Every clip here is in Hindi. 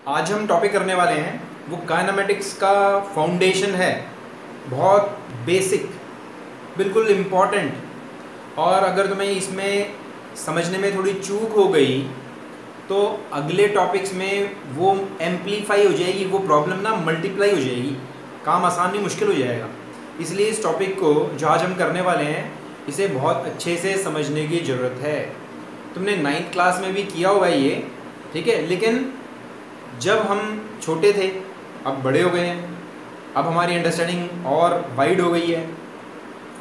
आज हम टॉपिक करने वाले हैं वो काइनेमेटिक्स का फाउंडेशन है, बहुत बेसिक, बिल्कुल इम्पॉर्टेंट। और अगर तुम्हें इसमें समझने में थोड़ी चूक हो गई तो अगले टॉपिक्स में वो एम्पलीफाई हो जाएगी, वो प्रॉब्लम ना मल्टीप्लाई हो जाएगी, काम आसान नहीं मुश्किल हो जाएगा। इसलिए इस टॉपिक को जो आज हम करने वाले हैं इसे बहुत अच्छे से समझने की ज़रूरत है। तुमने 9th क्लास में भी किया होगा ये, ठीक है, लेकिन जब हम छोटे थे, अब बड़े हो गए हैं, अब हमारी अंडरस्टैंडिंग और वाइड हो गई है,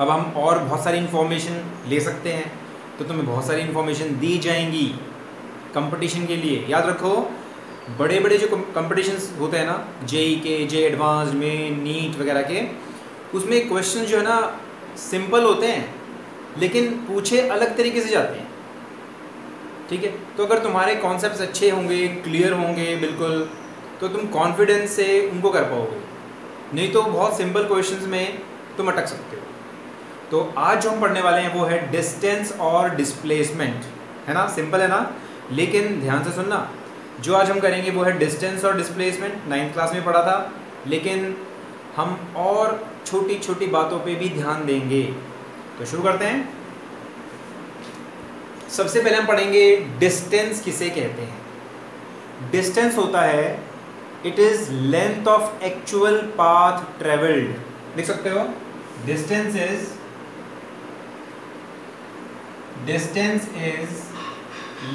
अब हम और बहुत सारी इन्फॉर्मेशन ले सकते हैं, तो तुम्हें बहुत सारी इन्फॉर्मेशन दी जाएंगी कंपटीशन के लिए। याद रखो, बड़े बड़े जो कंपटीशंस होते हैं ना, जेई के, जे एडवांस्ड में, नीट वगैरह के, उसमें क्वेश्चन जो है ना सिंपल होते हैं लेकिन पूछे अलग तरीके से जाते हैं, ठीक है। तो अगर तुम्हारे कॉन्सेप्ट्स अच्छे होंगे, क्लियर होंगे बिल्कुल, तो तुम कॉन्फिडेंस से उनको कर पाओगे, नहीं तो बहुत सिंपल क्वेश्चंस में तुम अटक सकते हो। तो आज जो हम पढ़ने वाले हैं वो है डिस्टेंस और डिस्प्लेसमेंट, है ना, सिंपल है ना। लेकिन ध्यान से सुनना, जो आज हम करेंगे वो है डिस्टेंस और डिस्प्लेसमेंट, 9th क्लास में पढ़ा था, लेकिन हम और छोटी छोटी बातों पे भी ध्यान देंगे। तो शुरू करते हैं। सबसे पहले हम पढ़ेंगे डिस्टेंस किसे कहते हैं। डिस्टेंस होता है, it is length of actual path travelled. लिख सकते हो, distance is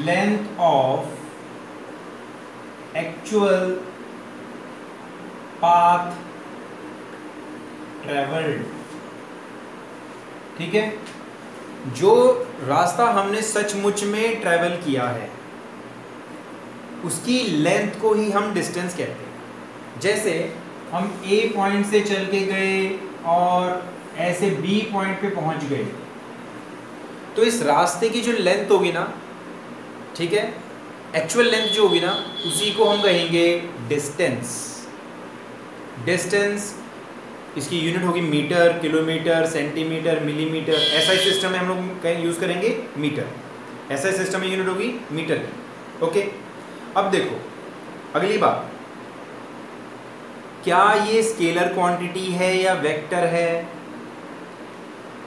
length of actual path travelled, ठीक है। जो रास्ता हमने सचमुच में ट्रैवल किया है उसकी लेंथ को ही हम डिस्टेंस कहते हैं। जैसे हम ए पॉइंट से चल के गए और ऐसे बी पॉइंट पे पहुंच गए, तो इस रास्ते की जो लेंथ होगी ना, ठीक है, एक्चुअल लेंथ जो होगी ना, उसी को हम कहेंगे डिस्टेंस। डिस्टेंस इसकी यूनिट होगी मीटर, किलोमीटर, सेंटीमीटर, मिलीमीटर। ऐसा सिस्टम में हम लोग कहीं यूज़ करेंगे मीटर, ऐसा सिस्टम में यूनिट होगी मीटर की, ओके। अब देखो अगली बात, क्या ये स्केलर क्वांटिटी है या वेक्टर है।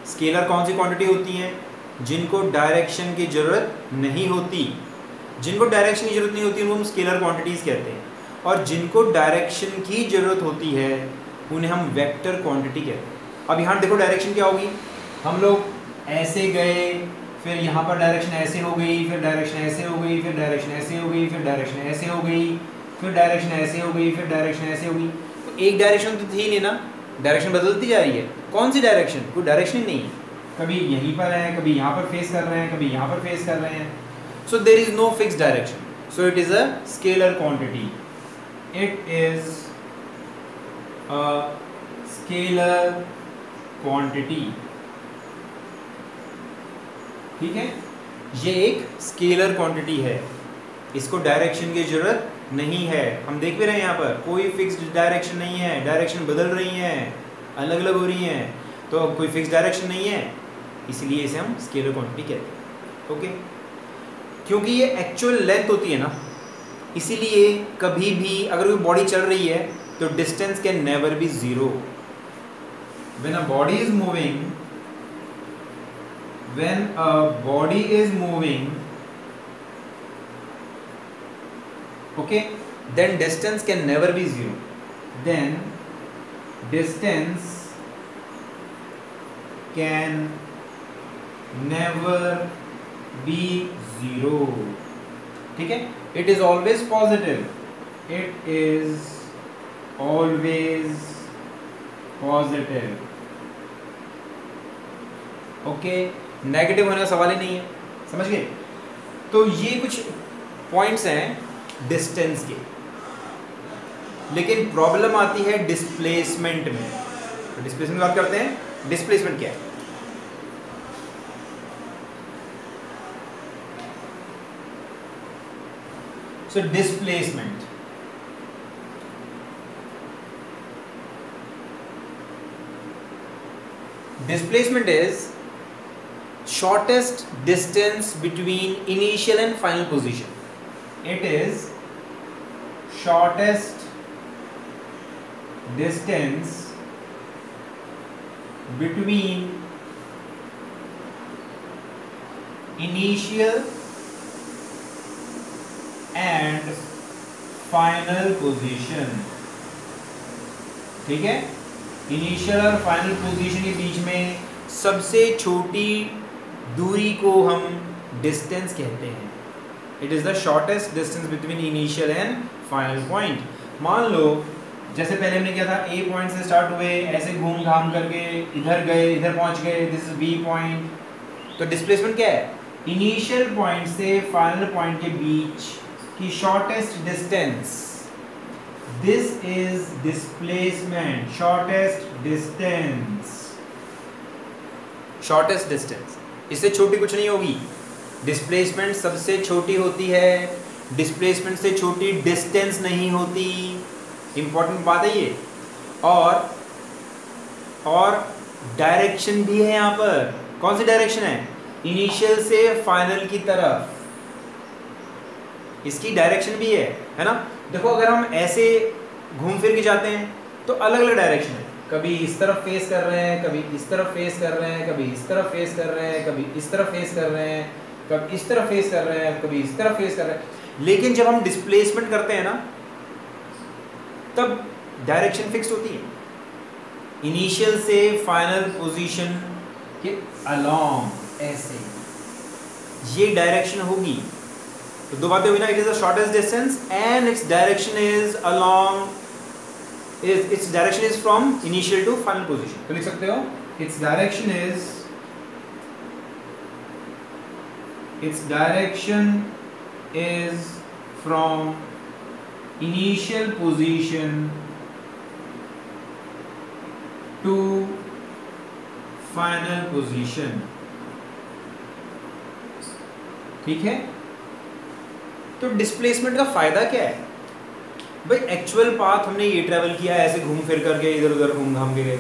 स्केलर कौन सी क्वांटिटी होती हैं, जिनको डायरेक्शन की जरूरत नहीं होती। जिनको डायरेक्शन की जरूरत नहीं होती उनको हम स्केलर क्वांटिटीज कहते हैं, और जिनको डायरेक्शन की जरूरत होती है उन्हें हम वेक्टर क्वांटिटी कहते हैं। अब यहाँ देखो डायरेक्शन क्या होगी, हम लोग ऐसे गए, फिर यहाँ पर डायरेक्शन ऐसे हो गई, फिर डायरेक्शन ऐसे हो गई, फिर डायरेक्शन ऐसे हो गई, फिर डायरेक्शन ऐसे हो गई, फिर डायरेक्शन ऐसे हो गई, फिर डायरेक्शन ऐसे हो गई। तो एक डायरेक्शन तो थी नहीं ना, डायरेक्शन बदलती जा रही है। कौन सी डायरेक्शन, कोई डायरेक्शन ही नहीं है। कभी यहीं पर है, कभी यहाँ पर फेस कर रहे हैं, कभी यहाँ पर फेस कर रहे हैं। So there is no fix direction, so it is a scalar quantity. It is a scalar quantity, ठीक है। ये एक स्केलर क्वांटिटी है, इसको डायरेक्शन की जरूरत नहीं है। हम देख भी रहे हैं यहाँ पर कोई फिक्स्ड डायरेक्शन नहीं है, डायरेक्शन बदल रही हैं, अलग अलग हो रही हैं, तो कोई फिक्स डायरेक्शन नहीं है, इसलिए इसे हम स्केलर क्वांटिटी कहते हैं, ओके। क्योंकि ये एक्चुअल लेंथ होती है ना, इसीलिए कभी भी अगर कोई बॉडी चल रही है तो distance can never be zero. When a body is moving, when a body is moving, okay, then distance can never be zero. Then distance can never be zero, ठीक है। It is always positive. It is always positive, okay. Negative होने का सवाल ही नहीं है, समझ गए। तो ये कुछ पॉइंट्स हैं डिस्टेंस के, लेकिन प्रॉब्लम आती है डिस्प्लेसमेंट में। तो डिस्प्लेसमेंट बात करते हैं, डिस्प्लेसमेंट क्या है। So displacement, displacement is shortest distance between initial and final position. It is shortest distance between initial and final position. ठीक है, इनिशियल और फाइनल पोजीशन के बीच में सबसे छोटी दूरी को हम डिस्टेंस कहते हैं। It is the shortest distance between initial and final point. मान लो जैसे पहले हमने किया था, ए पॉइंट से स्टार्ट हुए, ऐसे घूम घाम करके इधर गए, इधर पहुंच गए, दिस इज बी पॉइंट। तो डिस्प्लेसमेंट क्या है? इनिशियल पॉइंट से फाइनल पॉइंट के बीच की shortest distance, this is displacement. Shortest distance, shortest distance, इससे छोटी कुछ नहीं होगी। डिस्प्लेसमेंट सबसे छोटी होती है, डिस्प्लेसमेंट से छोटी डिस्टेंस नहीं होती। इंपॉर्टेंट बात है ये। और डायरेक्शन भी है यहाँ पर। कौन सी डायरेक्शन है? इनिशियल से फाइनल की तरफ, इसकी डायरेक्शन भी है ना। देखो अगर हम ऐसे घूम फिर के जाते हैं तो अलग अलग डायरेक्शन है। कभी इस तरफ फेस कर रहे हैं, कभी इस तरफ फेस कर रहे हैं, कभी इस तरफ फेस कर रहे हैं, कभी इस तरफ फेस कर रहे हैं, कभी इस तरफ फेस कर रहे हैं, कभी इस तरफ फेस कर रहे हैं। लेकिन जब हम डिस्प्लेसमेंट करते हैं ना, तब डायरेक्शन फिक्स होती है। इनिशियल से फाइनल पोजीशन के अलोंग ऐसे ये डायरेक्शन होगी। तो दो बातें हुई ना, it is the shortest distance and it's direction is along, its direction is from initial to final position। तो लिख सकते हो its direction is from initial position to final position। ठीक है, तो डिस्प्लेसमेंट का फायदा क्या है भाई? एक्चुअल पाथ हमने ये ट्रैवल किया, ऐसे घूम फिर करके इधर उधर घूम घाम के गए,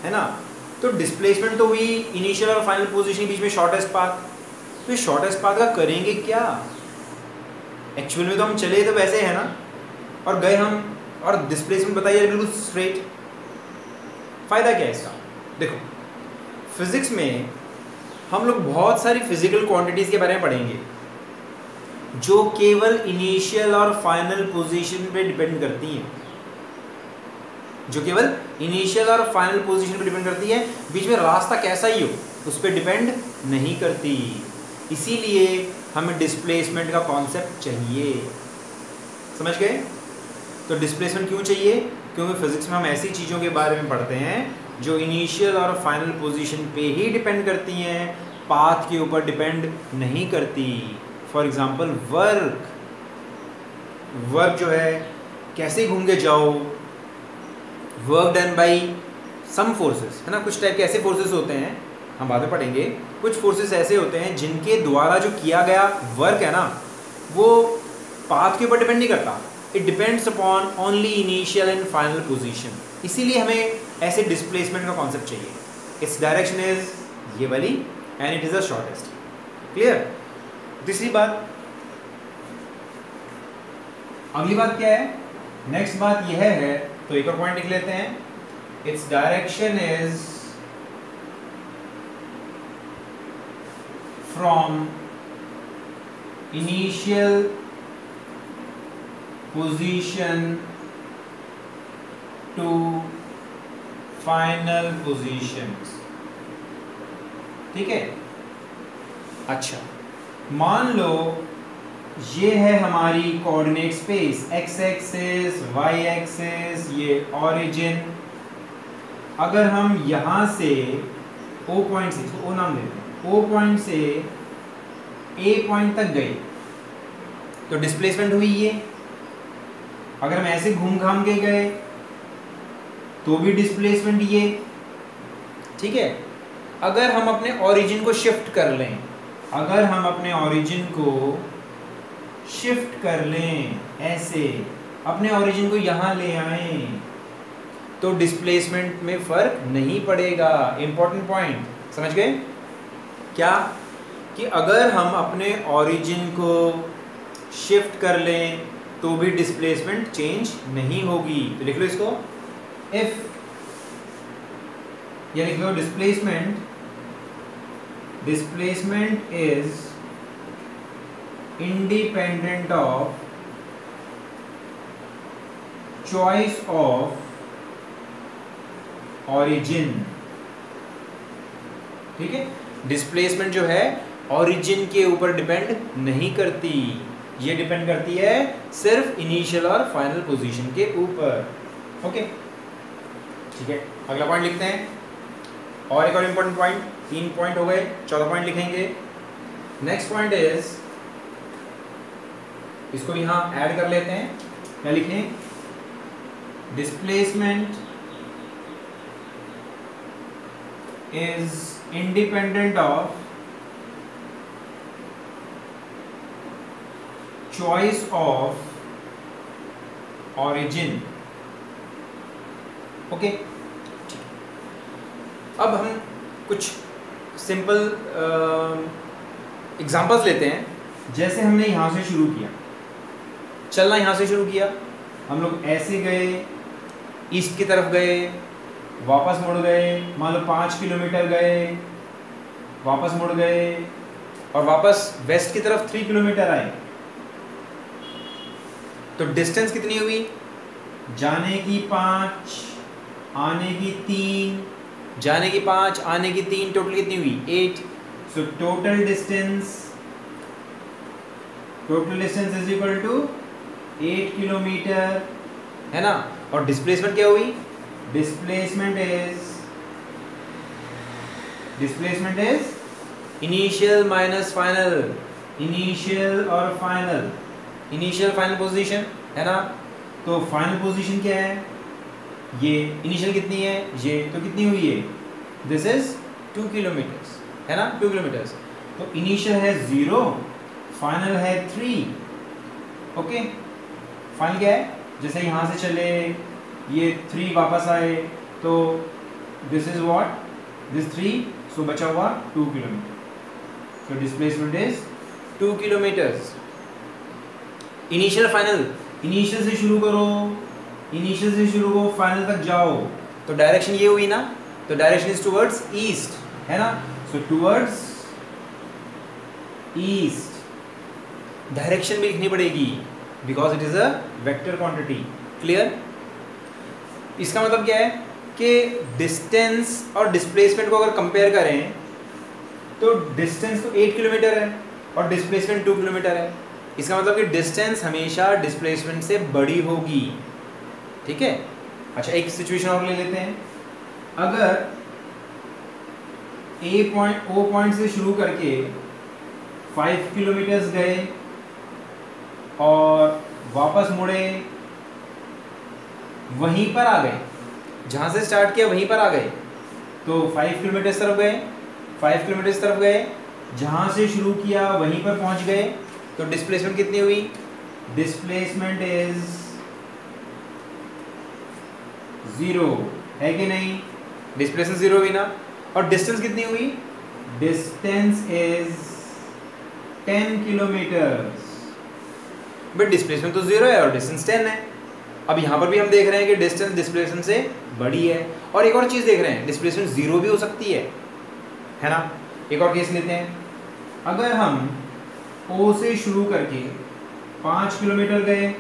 है ना। तो डिस्प्लेसमेंट तो हुई इनिशियल और फाइनल पोजीशन के बीच में शॉर्टेस्ट पाथ। तो ये शॉर्टेस्ट पाथ का करेंगे क्या? एक्चुअल में तो हम चले तो वैसे है ना, और गए हम, और डिस्प्लेसमेंट बताइए बिल्कुल स्ट्रेट। फायदा क्या है इसका? देखो फिजिक्स में हम लोग बहुत सारी फिजिकल क्वांटिटीज के बारे में पढ़ेंगे जो केवल इनिशियल और फाइनल पोजीशन पे डिपेंड करती हैं, जो केवल इनिशियल और फाइनल पोजीशन पे डिपेंड करती है। बीच में रास्ता कैसा ही हो उस पर डिपेंड नहीं करती। इसीलिए हमें डिस्प्लेसमेंट का कॉन्सेप्ट चाहिए। समझ गए? तो डिस्प्लेसमेंट क्यों चाहिए? क्योंकि फिजिक्स में हम ऐसी चीज़ों के बारे में पढ़ते हैं जो इनिशियल और फाइनल पोजीशन पे ही डिपेंड करती हैं, पाथ के ऊपर डिपेंड नहीं करती। फॉर एग्जाम्पल वर्क जो है, कैसे घूम के जाओ, work done by some forces, है ना। कुछ टाइप के ऐसे फोर्सेस होते हैं, हम बाद में पढ़ेंगे। कुछ फोर्सेस ऐसे होते हैं जिनके द्वारा जो किया गया वर्क है ना, वो पाथ के ऊपर डिपेंड नहीं करता। It depends upon only initial and final position. इसीलिए हमें ऐसे डिस्प्लेसमेंट का कॉन्सेप्ट चाहिए। इट्स डायरेक्शन इज ये वाली and it is the shortest. Clear? तीसरी बात, अगली बात क्या है? नेक्स्ट बात यह है, तो एक और पॉइंट लिख लेते हैं। Its direction is from initial position to final position. ठीक है, अच्छा मान लो ये है हमारी coordinate space, X axis, Y axis, ये ऑरिजिन। अगर हम यहाँ से ओ पॉइंट से, ओ नाम देते हैं, ओ पॉइंट से ए पॉइंट तक गए तो डिस्प्लेसमेंट हुई ये। अगर हम ऐसे घूम घाम के गए तो भी डिस्प्लेसमेंट ये। ठीक है, अगर हम अपने ऑरिजिन को शिफ्ट कर लें, अगर हम अपने ऑरिजिन को शिफ्ट कर लें, ऐसे अपने ऑरिजिन को यहाँ ले आएं, तो डिस्प्लेसमेंट में फर्क नहीं पड़ेगा। इंपॉर्टेंट पॉइंट, समझ गए क्या? कि अगर हम अपने ऑरिजिन को शिफ्ट कर लें तो भी डिस्प्लेसमेंट चेंज नहीं होगी। तो लिख लो इसको, इफ, या लिख लो displacement is independent of choice of origin. ठीक है, डिस्प्लेसमेंट जो है ऑरिजिन के ऊपर डिपेंड नहीं करती, ये डिपेंड करती है सिर्फ इनिशियल और फाइनल पोजीशन के ऊपर। ओके, ठीक है, अगला पॉइंट लिखते हैं। और एक और इंपॉर्टेंट पॉइंट, 3 पॉइंट हो गए, 14 पॉइंट लिखेंगे। नेक्स्ट पॉइंट इज, इसको भी यहां ऐड कर लेते हैं। क्या लिखें? Displacement is independent of choice of origin। Okay, अब हम कुछ सिंपल एग्जांपल्स लेते हैं। जैसे हमने यहां से शुरू किया, चलना यहां से शुरू किया, हम लोग ऐसे गए, ईस्ट की तरफ गए, वापस मुड़ गए, मान लो 5 किलोमीटर गए, वापस मुड़ गए, और वापस वेस्ट की तरफ 3 किलोमीटर आए। तो डिस्टेंस कितनी हुई? जाने की 5, आने की 3, जाने की 5, आने की 3, टोटल कितनी हुई? 8। So total distance is equal to 8 kilometre, है ना। और डिस्प्लेसमेंट क्या हुई? Displacement is initial minus final, initial और फाइनल, इनिशियल फाइनल पोजीशन, है ना। तो फाइनल पोजीशन क्या है? ये इनिशियल कितनी है? ये, तो कितनी हुई है? दिस इज 2 किलोमीटर्स, है ना, 2 किलोमीटर्स। तो इनिशियल है 0, फाइनल है 3। ओके, फाइनल क्या है? जैसे यहां से चले, ये 3 वापस आए, तो दिस इज व्हाट, दिस 3, सो बचा हुआ 2 kilometre. So displacement is 2 kilometres. Initial final, initial से शुरू करो, इनिशियल से शुरू करो, फाइनल तक जाओ, तो डायरेक्शन ये हुई ना, तो डायरेक्शन इज टुवर्ड्स ईस्ट, है ना। सो टुवर्ड्स ईस्ट डायरेक्शन भी लिखनी पड़ेगी because it is a vector quantity. Clear? इसका मतलब क्या है कि डिस्टेंस और डिस्प्लेसमेंट को अगर कंपेयर करें तो डिस्टेंस तो 8 किलोमीटर है और डिस्प्लेसमेंट 2 किलोमीटर है। इसका मतलब कि डिस्टेंस हमेशा डिस्प्लेसमेंट से बड़ी होगी। ठीक है, अच्छा एक सिचुएशन और ले लेते हैं। अगर O पॉइंट से शुरू करके 5 किलोमीटर्स गए और वापस मुड़े, वहीं पर आ गए, जहां से स्टार्ट किया वहीं पर आ गए, तो 5 किलोमीटर तरफ गए, 5 किलोमीटर तरफ गए, जहां से शुरू किया वहीं पर पहुंच गए, तो डिस्प्लेसमेंट कितनी हुई? डिस्प्लेसमेंट इज 0, है कि नहीं? डिस्प्लेसमेंट 0 हुई ना। और डिस्टेंस कितनी हुई? Distance is 10 kilometre, but displacement तो 0 है और डिस्टेंस 10 है। अब यहाँ पर भी हम देख रहे हैं कि डिस्टेंस डिस्प्लेसमेंट से बड़ी है। और एक और चीज़ देख रहे हैं, डिस्प्लेसमेंट 0 भी हो सकती है ना। एक और केस लेते हैं। अगर हम O से शुरू करके 5 किलोमीटर गए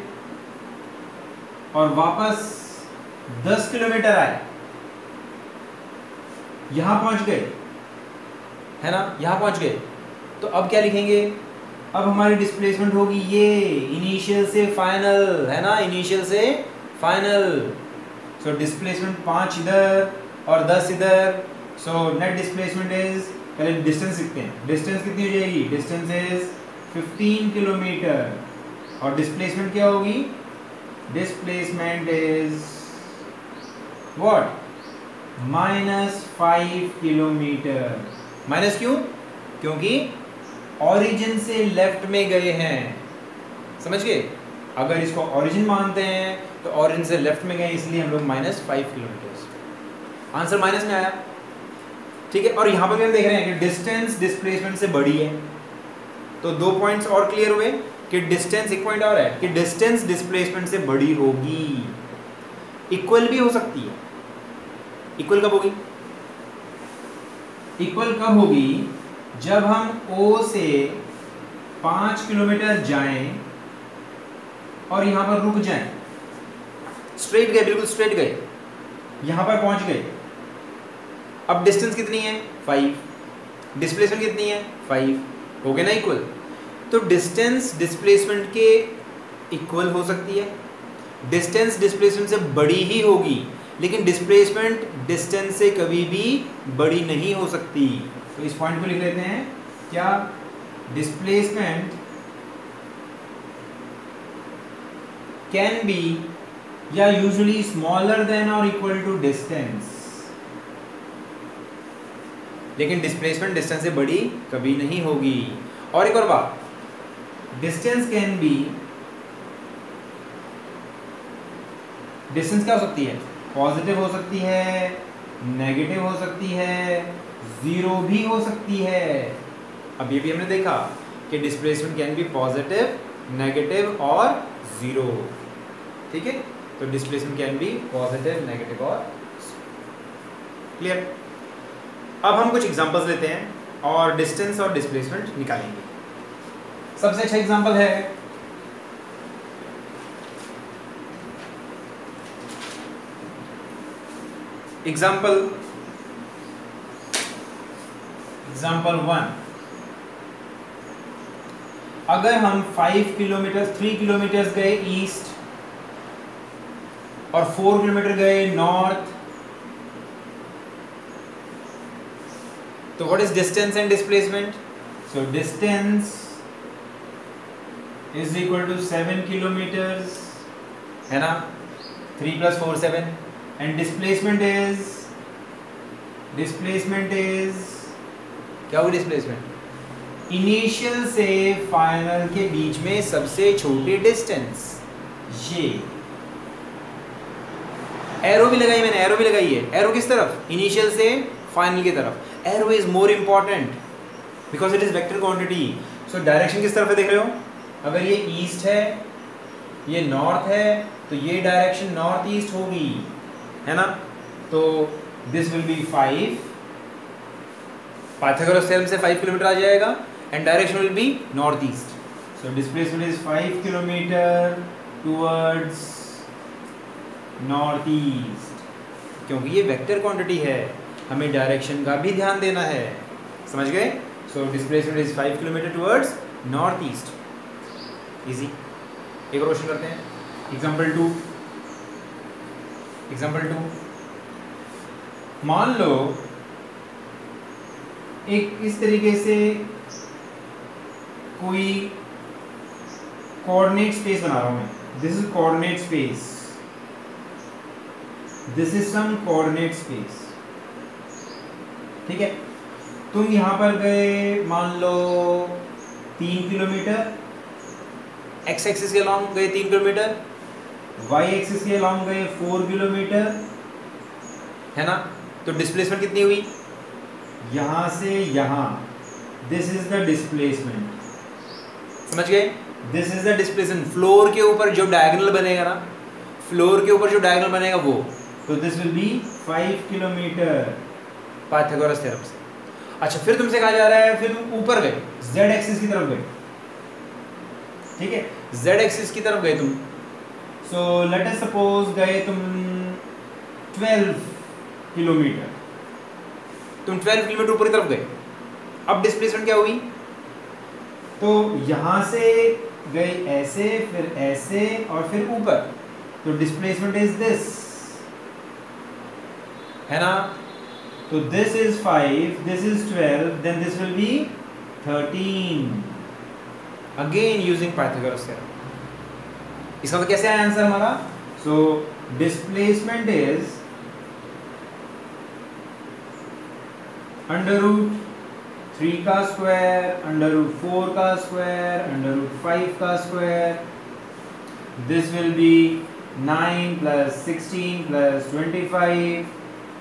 और वापस 10 किलोमीटर आए, यहां पहुंच गए, है ना, यहां पहुंच गए, तो अब क्या लिखेंगे? अब हमारी डिस्प्लेसमेंट होगी ये इनिशियल से फाइनल, है ना, इनिशियल से फाइनल। सो डिस्प्लेसमेंट 5 इधर और 10 इधर, सो नेट डिस्प्लेसमेंट इज, पहले डिस्टेंस लिखते हैं, डिस्टेंस कितनी हो जाएगी? डिस्टेंस इज 15 किलोमीटर और डिस्प्लेसमेंट क्या होगी? Displacement is what? -5 kilometre. Minus क्यों? क्योंकि ऑरिजिन से लेफ्ट में गए हैं, समझ गए? अगर इसको ऑरिजिन मानते हैं तो ऑरिजिन से लेफ्ट में गए, इसलिए हम लोग -5 किलोमीटर। आंसर माइनस में आया। ठीक है, और यहाँ पर हम देख रहे हैं कि डिस्टेंस डिस्प्लेसमेंट से बड़ी है। तो 2 पॉइंट्स और क्लियर हुए। कि डिस्टेंस, एक पॉइंट और है कि डिस्टेंस डिस्प्लेसमेंट से बड़ी होगी। इक्वल भी हो सकती है। इक्वल कब होगी? इक्वल कब होगी? जब हम O से 5 किलोमीटर जाएं और यहां पर रुक जाएं, स्ट्रेट गए, बिल्कुल स्ट्रेट गए, यहां पर पहुंच गए। अब डिस्टेंस कितनी है? 5, डिस्प्लेसमेंट कितनी है? 5, हो गया ना इक्वल। तो डिस्टेंस डिस्प्लेसमेंट के इक्वल हो सकती है, डिस्टेंस डिस्प्लेसमेंट से बड़ी ही होगी, लेकिन डिस्प्लेसमेंट डिस्टेंस से कभी भी बड़ी नहीं हो सकती। तो इस पॉइंट को लिख लेते हैं क्या? डिस्प्लेसमेंट कैन बी या यूजुअली स्मॉलर देन और इक्वल टू डिस्टेंस, लेकिन डिस्प्लेसमेंट डिस्टेंस से बड़ी कभी नहीं होगी। और एक और बात, डिस्टेंस कैन बी, डिस्टेंस क्या हो सकती है? पॉजिटिव हो सकती है, नेगेटिव हो सकती है, जीरो भी हो सकती है। अब ये भी हमने देखा कि displacement can be positive, negative और जीरो। ठीक है, तो displacement can be positive, negative और क्लियर। अब हम कुछ एग्जांपल्स लेते हैं और डिस्टेंस और डिस्प्लेसमेंट निकालेंगे। सबसे अच्छा एग्जांपल है एग्जाम्पल 1। अगर हम 3 किलोमीटर गए ईस्ट और 4 किलोमीटर गए नॉर्थ, तो what is distance and displacement? So distance is equal to 7 kilometres, है ना? 3 + 4 7, एंड डिस्प्लेसमेंट इज क्या होगी? डिस्प्लेसमेंट इनिशियल से फाइनल के बीच में सबसे छोटी डिस्टेंस। ये एरो भी लगाई मैंने, एरो भी लगाई है। एरो किस तरफ? इनिशियल से फाइनल की तरफ। Arrow is more important because it is vector quantity. So direction किस तरफ है देख रहे हो? अगर ये ईस्ट है, ये नॉर्थ है, तो ये डायरेक्शन नॉर्थ ईस्ट होगी, है ना? तो this will B 5, Pythagoras theorem से 5 किलोमीटर आ जाएगा, and direction will be north east. So displacement is 5 kilometre towards north east, क्योंकि ये वेक्टर क्वांटिटी है, हमें डायरेक्शन का भी ध्यान देना है। समझ गए? So displacement is 5 kilometre towards north east. Easy. एक और क्वेश्चन करते हैं, एग्जाम्पल 2। मान लो एक इस तरीके से कोई कोऑर्डिनेट स्पेस बना रहा हूं मैं। This is coordinate space, this is some coordinate space. ठीक है, तुम यहां पर गए मान लो 3 किलोमीटर, एक्स एक्सिस के अलॉन्ग गए 3 किलोमीटर, वाई एक्सिस के अलॉन्ग गए 4 किलोमीटर, है ना? तो डिस्प्लेसमेंट कितनी हुई? यहां से यहां, दिस इज द डिस्प्लेसमेंट। समझ गए? This is the displacement. Floor के ऊपर जो डायगोनल बनेगा ना, फ्लोर के ऊपर जो डायगोनल बनेगा वो, तो this will B 5 kilometre Pythagoras theorem से। अच्छा, फिर तुमसे कहा जा रहा है, फिर तुम ऊपर गए, जेड एक्सिस की तरफ गए। ठीक है, जेड एक्सिस की तरफ गए तुम। सो लेट अस सपोज गए तुम 12 किलोमीटर, तुम 12 किलोमीटर ऊपर की तरफ गए। अब डिस्प्लेसमेंट क्या हुई? तो यहां से गए ऐसे, फिर ऐसे और फिर ऊपर, तो डिस्प्लेसमेंट इज दिस, है ना? तो this is 5, this is 12, then this will be 13, again using Pythagoras theorem. इसका तो कैसे आया आंसर हमारा? सो डिस्प्लेसमेंट इज √3 का स्क्वायर, √4 का स्क्वायर, √5 का square. This will B 9 + 16 + 25,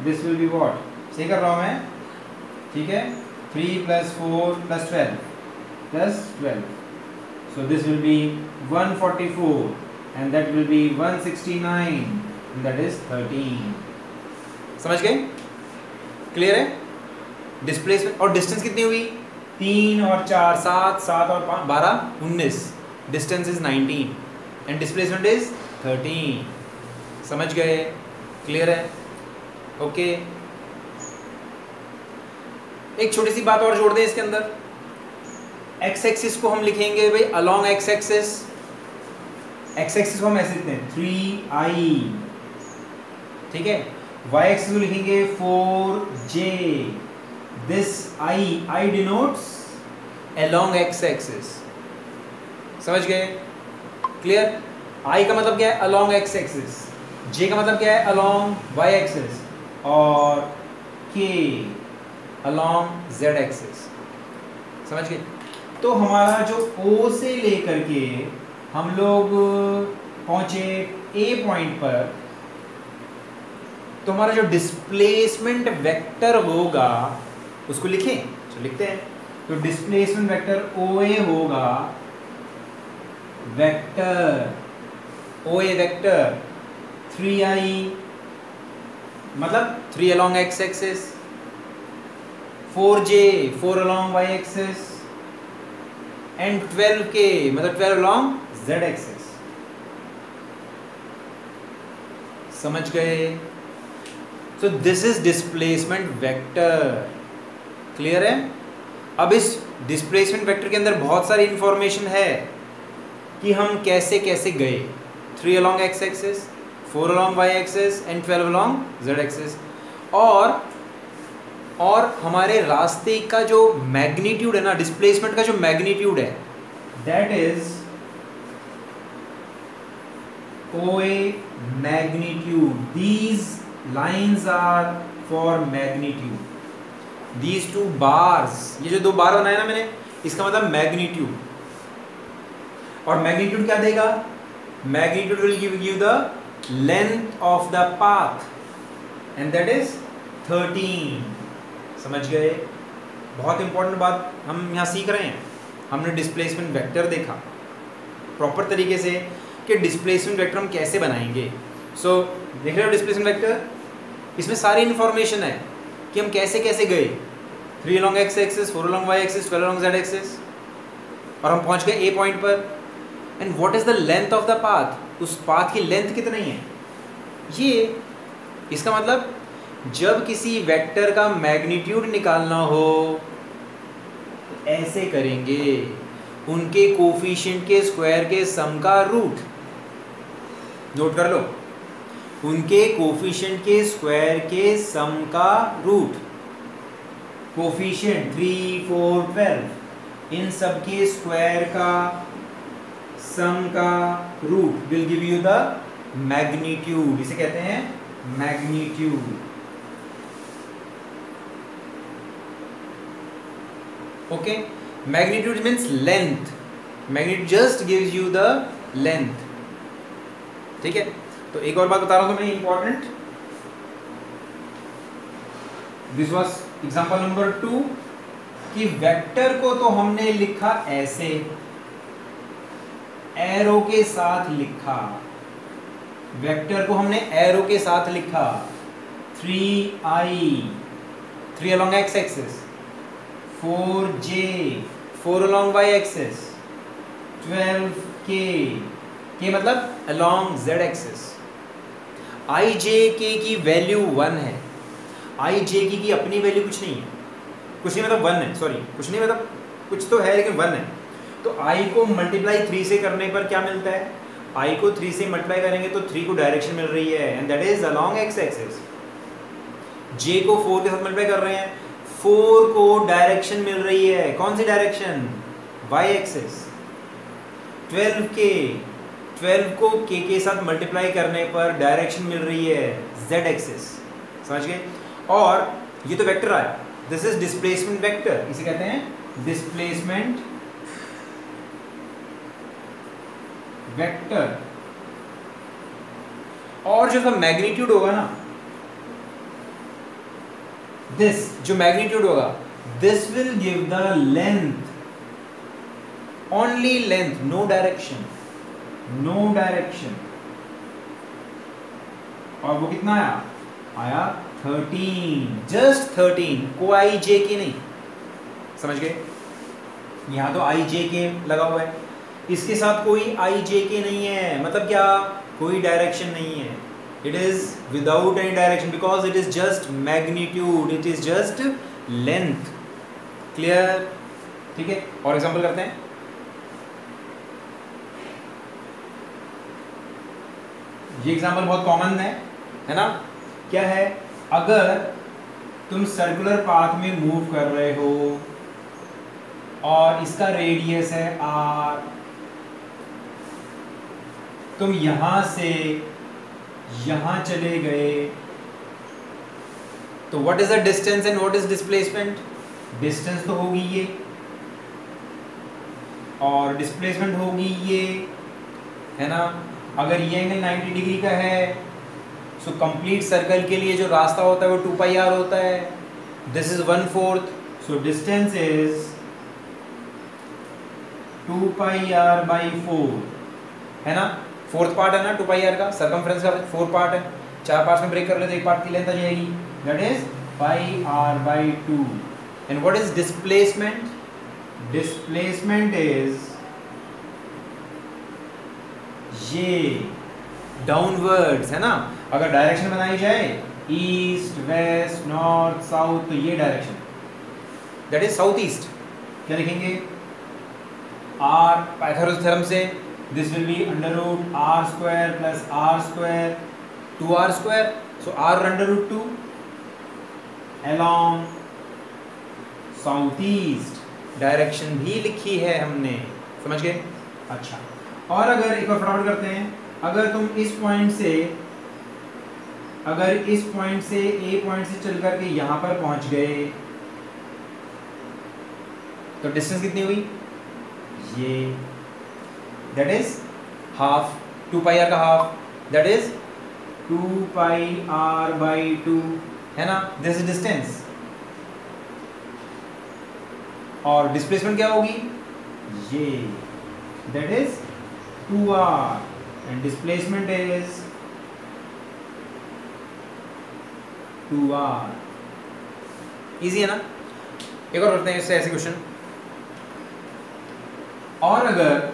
this will be what? सही कर रहा हूं मैं? ठीक है, 3 + 4 + 12 + 12। So this will be 144 and that will be 169 and that is 13. समझ गए? क्लियर है? डिस्प्लेसमेंट और डिस्टेंस कितनी हुई? 3 और 4 7, 7 और 5 12 19. Distance is 19 and displacement is 13. समझ गए? क्लियर है? ओके. एक छोटी सी बात और जोड़ दें इसके अंदर. एक्स एक्सिस को हम लिखेंगे भाई along x axis. X axis को हम ऐसे लिखते हैं 3i. ठीक है. वाई एक्सिस को लिखेंगे 4j. This i denotes along x axis. समझ गए? क्लियर? i का मतलब क्या है? Along x axis. j का मतलब क्या है? Along Y axis. और k अलोंग z एक्सिस. समझ गए? तो हमारा जो O से लेकर के हम लोग पहुंचे A पॉइंट पर, तो हमारा जो डिस्प्लेसमेंट वेक्टर होगा उसको लिखें. तो लिखते हैं. तो डिस्प्लेसमेंट वेक्टर OA होगा वेक्टर OA वेक्टर 3i मतलब 3 along x axis, 4j 4 along y axis and 12k मतलब 12 along z axis. समझ गए? सो this is displacement vector. Clear है? अब इस डिस्प्लेसमेंट वेक्टर के अंदर बहुत सारी इंफॉर्मेशन है कि हम कैसे कैसे गए. 3 along x axis, 4 along y axis and 12 along z axis. और हमारे रास्ते का जो मैग्नीट्यूड है ना, डिस्प्लेसमेंट का जो मैग्नीट्यूड है, that is OA magnitude. These lines are for magnitude. These 2 bars, ये जो 2 बार बनाए ना मैंने, इसका मतलब मैग्नीट्यूड. और मैग्नीट्यूड क्या देगा? Magnitude will give you the length of the path and that is 13. समझ गए? बहुत इंपॉर्टेंट बात हम यहाँ सीख रहे हैं. हमने डिस्प्लेसमेंट वेक्टर देखा प्रॉपर तरीके से कि डिस्प्लेसमेंट वेक्टर हम कैसे बनाएंगे. सो देख रहे हो डिस्प्लेसमेंट वेक्टर, इसमें सारी इंफॉर्मेशन है कि हम कैसे कैसे गए. 3 along x axis, 4 along y axis, 12 along z axis, और हम पहुँच गए A पॉइंट पर. And what is the length of the path? उस पाथ की लेंथ कितनी है? ये इसका मतलब जब किसी वेक्टर का मैग्नीट्यूड निकालना हो तो ऐसे करेंगे. उनके कोफिशिएंट के स्क्वायर के सम का रूट. नोट कर लो. उनके कोफिशिएंट के स्क्वायर के सम का रूट. कोफिशिएंट 3, 4, 12, इन सब के स्क्वायर का सम का root will give you the magnitude. इसे कहते हैं magnitude. Okay. Magnitude means length. Magnitude just gives you the length. ठीक है. तो एक और बात बता रहा हूं मैं important. This was example number 2 कि वेक्टर को तो हमने लिखा ऐसे, एरो के साथ लिखा. वेक्टर को हमने एरो के साथ लिखा. 3i 3 along x axis, 4j 4 along y axis, 12k k मतलब along z axis. i j k की वैल्यू 1 है. i j k की अपनी वैल्यू कुछ नहीं है. कुछ नहीं मतलब 1 है. सॉरी, कुछ नहीं मतलब कुछ तो है लेकिन 1 है. तो i को मल्टीप्लाई 3 से करने पर क्या मिलता है? i को 3 से मल्टीप्लाई करेंगे तो 3 को डायरेक्शन मिल रही है and that is along x axis. j को 4 के साथ मल्टीप्लाई कर रहे हैं, 4 को डायरेक्शन मिल रही है. कौन सी डायरेक्शन? y axis. 12 को k के साथ मल्टीप्लाई करने पर डायरेक्शन मिल रही है z एक्सिस. समझ गए? और ये तो वेक्टर आया. This is displacement vector. इसे कहते हैं डिस्प्लेसमेंट वेक्टर. और जो इसका मैग्नीट्यूड होगा ना, दिस जो मैग्नीट्यूड होगा, this will give the length only length, no direction, no direction. और वो कितना आया? आया 13, जस्ट 13, कोई आई जे के नहीं, समझ गए? यहाँ तो आई जे के लगा हुआ है, इसके साथ कोई आई जे के नहीं है, मतलब क्या? कोई डायरेक्शन नहीं है। It is without any direction because it is just magnitude, it is just length. Clear? ठीक है, और एग्जांपल करते हैं। ये एग्जांपल बहुत कॉमन है ना? क्या है? अगर तुम सर्कुलर पाथ में मूव कर रहे हो और इसका रेडियस है r, तुम यहां से यहां चले गए, तो what is the distance and what is displacement? Distance तो होगी ये और डिस्प्लेसमेंट होगी ये, है ना? अगर ये एंगल 90 डिग्री का है, सो कंप्लीट सर्कल के लिए जो रास्ता होता है वो 2 पाई r होता है। This is 1/4, so distance is 2 pi r by 4, है ना? फोर्थ पार्ट है ना 2 पाई r का, सर्कमफ्रेंस का 4 पार्ट है, 4 पार्ट्स में ब्रेक कर ले तो एक पार्ट की लेंथ आ जाएगी, that is pi r by 2। And what is displacement? Displacement is ये डाउनवर्ड्स, है ना? अगर डायरेक्शन बनाई जाए ईस्ट, वेस्ट, नॉर्थ, साउथ, तो ये direction that is south east. क्या लिखेंगे? r, पाइथागोरस थ्योरम से this will be under root r square plus r square 2r square, so r under root 2 along southeast direction भी लिखी है हमने, समझ गए? अच्छा, और अगर एक बार फटाफट करते हैं, अगर तुम इस पॉइंट से ए पॉइंट से चल करके यहां पर पहुंच गए, तो डिस्टेंस कितनी हुई? ये that is half, 2 pi r का half, that is 2 pi r by 2, है ना? This is distance. और डिस्प्लेसमेंट क्या होगी? ये, that is 2r, and displacement is 2r। Easy है ना? एक और करते हैं इससे ऐसे क्वेश्चन। और अगर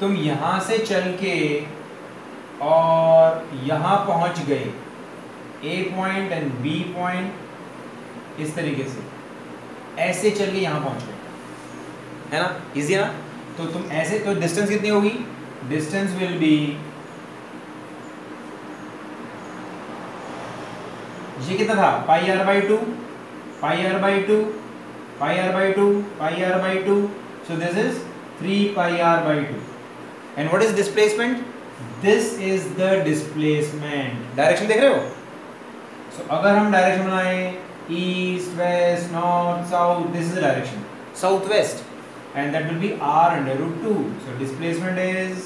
तुम यहां से चल के और यहां पहुंच गए, ए पॉइंट एंड बी पॉइंट, इस तरीके से ऐसे चल के यहां पहुंच गए, है ना? इजी है ना? तो तुम ऐसे, तो डिस्टेंस कितनी होगी? डिस्टेंस विल बी, ये कितना था? पाई r by 2, pi r by 2, pi r by 2, pi r by 2, so this is 3 pi r by 2. And what is displacement? This is the displacement. Direction देख रहे हो? So अगर हम डायरेक्शन बनाए east, west, north, south, this is the direction, south west, and that will be r under root 2. So displacement is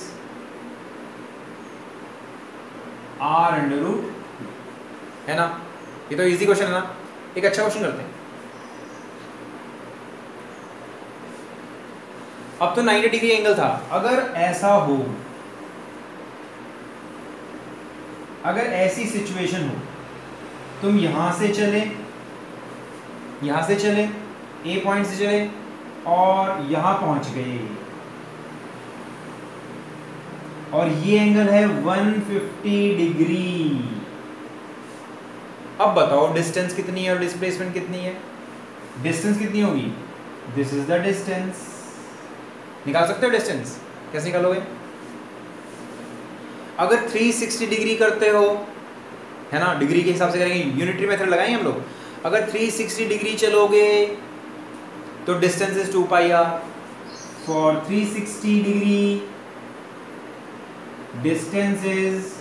r under root 2, है ना? ये तो इजी क्वेश्चन है ना? एक अच्छा क्वेश्चन करते हैं। अब तो 90 डिग्री एंगल था, अगर ऐसा हो, अगर ऐसी सिचुएशन हो, तुम यहां से चले, ए पॉइंट से चले और यहां पहुंच गए, और ये एंगल है 150 डिग्री। अब बताओ डिस्टेंस कितनी है और डिस्प्लेसमेंट कितनी है? डिस्टेंस कितनी होगी? This is the distance. निकाल सकते हो डिस्टेंस? कैसे निकालोगे? अगर 360 डिग्री करते हो, है ना, डिग्री के हिसाब से करेंगे, यूनिटरी मेथड लगाएंगे हम लोग। अगर 360 डिग्री चलोगे तो distance is 2 pi r। For 360 degree distance is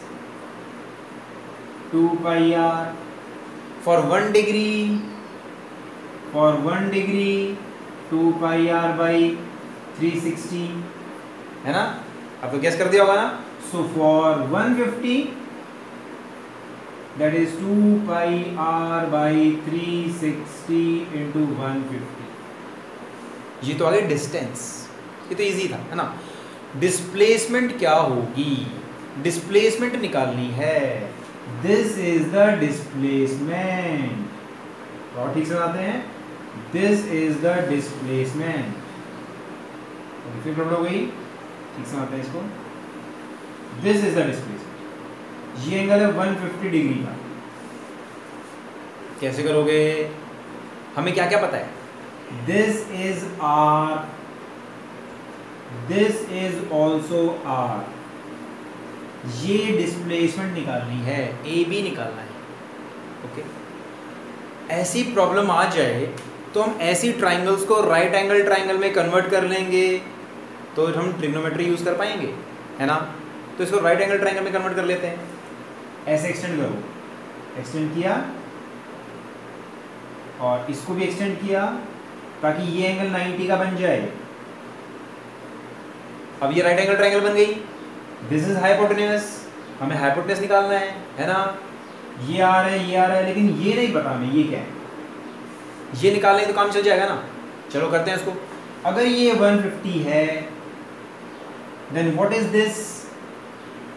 2 pi r। For 1 degree 2 pi r by 360, है ना? अब तो गैस कर दिया होगा ना? So for 150 that is 2 pi r by 360 into 150। ये तो आ गई डिस्टेंस, ये तो इजी था, है ना। डिस्प्लेसमेंट क्या होगी, डिस्प्लेसमेंट निकालनी है। दिस इज द डिस्प्लेसमेंट, और ठीक से आते हैं, दिस इज द डिस्प्लेसमेंट। फिर प्रॉब्लम हो गई, ठीक से आते हैं इसको, दिस इज द डिस्प्लेसमेंट। ये एंगल है 150 डिग्री का। कैसे करोगे, हमें क्या क्या पता है, this is r, this is also r। ये डिस्प्लेसमेंट निकालनी है, ए बी निकालना है। ओके, ऐसी प्रॉब्लम आ जाए तो हम ऐसी ट्राइंगल्स को राइट एंगल ट्राइंगल में कन्वर्ट कर लेंगे, तो हम ट्रिग्नोमेट्री यूज कर पाएंगे, है ना। तो इसको राइट एंगल ट्राइंगल में कन्वर्ट कर लेते हैं। ऐसे एक्सटेंड करो, एक्सटेंड किया और इसको भी एक्सटेंड किया ताकि ये एंगल 90 का बन जाए। अब ये राइट एंगल ट्राइंगल बन गई। दिस इज हाइपोटेन्यूस, हमें हाइपोटेन्यूस निकालना है ना। ये आ रहा है, ये आ रहा है, लेकिन ये नहीं पता हमें ये क्या है। ये निकालने तो काम चल जाएगा ना। चलो करते हैं इसको। अगर ये 150 है, देन व्हाट इज दिस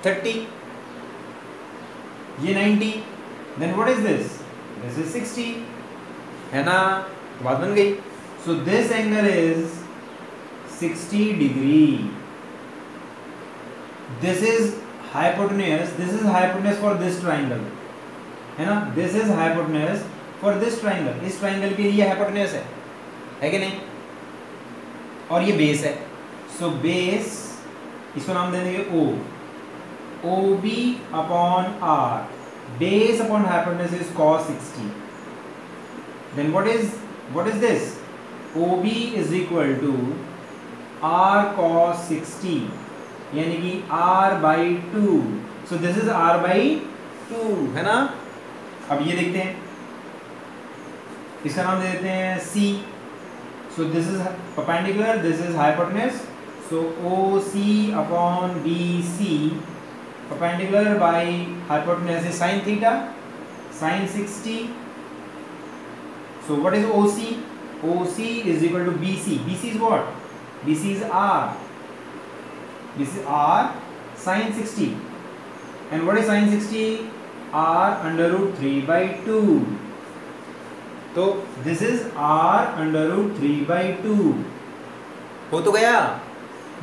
30, ये 90, then what is this, this is 60, है ना। तो बात बन गई। So this angle is 60 degree. दिस इज hypotenuse, this is hypotenuse for this triangle, है ना। this is hypotenuse for this triangle, इस triangle के लिए hypotenuse है कि नहीं, और ये base है। so base, इसको नाम दे देंगे O, OB upon R, base upon hypotenuse is cos 60। then what is this, OB is equal to R cos 60, यानी कि r by 2। So this is r by 2, है ना। अब ये देखते हैं, इसका नाम दे देते हैं C। So this is perpendicular, this is hypotenuse. So OC upon BC, perpendicular by hypotenuse is sin theta, sin 60। So what is OC, OC is equal to BC। BC is what, BC is r, this is r sin 60, and what is sin 60, r under root 3 by 2। तो this is r under root 3 by 2। हो तो गया,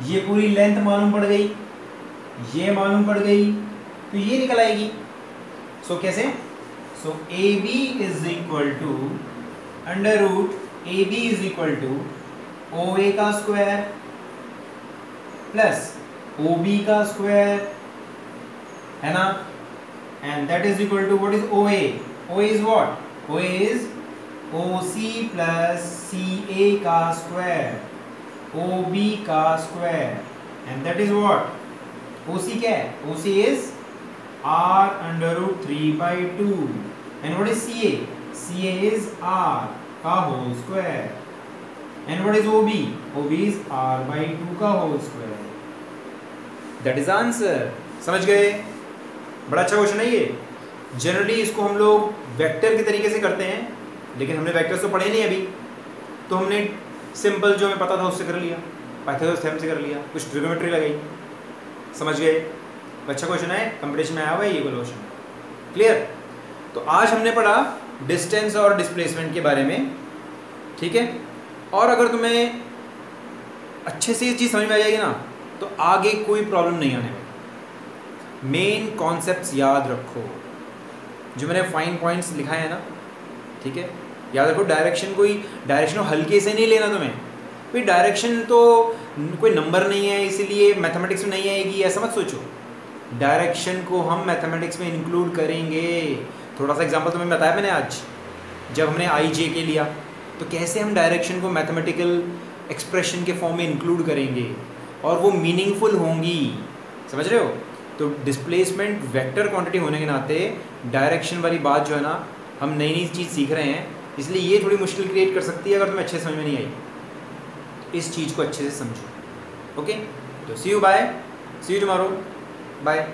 ये पूरी लेंथ मालूम पड़ गई, ये मालूम पड़ गई, तो ये निकल आएगी। सो कैसे, सो AB is equal to under root AB is equal to OA का स्क्वायर प्लस OB का स्क्वायर, है ना। And that is equal to what is OA, OA is what, OA is OC plus CA का स्क्वायर, OB का square, and that is what, OC क्या है, OC is R under root 3 by 2, and what is CA, CA is R का whole square, and what is OB, OB is R by 2 का whole square. That is answer. समझ गए, बड़ा अच्छा क्वेश्चन है ये। जनरली इसको हम लोग वेक्टर के तरीके से करते हैं, लेकिन हमने वेक्टर्स तो पढ़े नहीं अभी, तो हमने सिंपल जो हमें पता था उससे कर लिया, पाइथागोरस थ्योरम से कर लिया, कुछ ट्रिग्नोमेट्री लगाई। समझ गए, अच्छा क्वेश्चन है, कंपटीशन में आया हुआ है ये क्वेश्चन। क्लियर। तो आज हमने पढ़ा डिस्टेंस और डिस्प्लेसमेंट के बारे में, ठीक है। और अगर तुम्हें अच्छे से ये चीज़ समझ में आ जाएगी ना, तो आगे कोई प्रॉब्लम नहीं आने वाली। मेन कॉन्सेप्ट्स याद रखो, जो मैंने फाइन पॉइंट्स लिखाए हैं ना, ठीक है, याद रखो। डायरेक्शन कोई डायरेक्शन हल्के से नहीं लेना तुम्हें, कोई डायरेक्शन तो कोई नंबर नहीं है इसीलिए मैथमेटिक्स में नहीं आएगी, ऐसा मत सोचो। डायरेक्शन को हम मैथमेटिक्स में इंक्लूड करेंगे। थोड़ा सा एग्जांपल तुम्हें बताया मैंने आज, जब हमने IJ के लिया, तो कैसे हम डायरेक्शन को मैथमेटिकल एक्सप्रेशन के फॉर्म में इंक्लूड करेंगे और वो मीनिंगफुल होंगी। समझ रहे हो। तो डिस्प्लेसमेंट वेक्टर क्वांटिटी होने के नाते डायरेक्शन वाली बात जो है ना, हम नई नई चीज़ सीख रहे हैं, इसलिए ये थोड़ी मुश्किल क्रिएट कर सकती है अगर तुम्हें अच्छे समझ में नहीं आई। इस चीज़ को अच्छे से समझो। ओके, तो see you, bye, see you tomorrow, bye.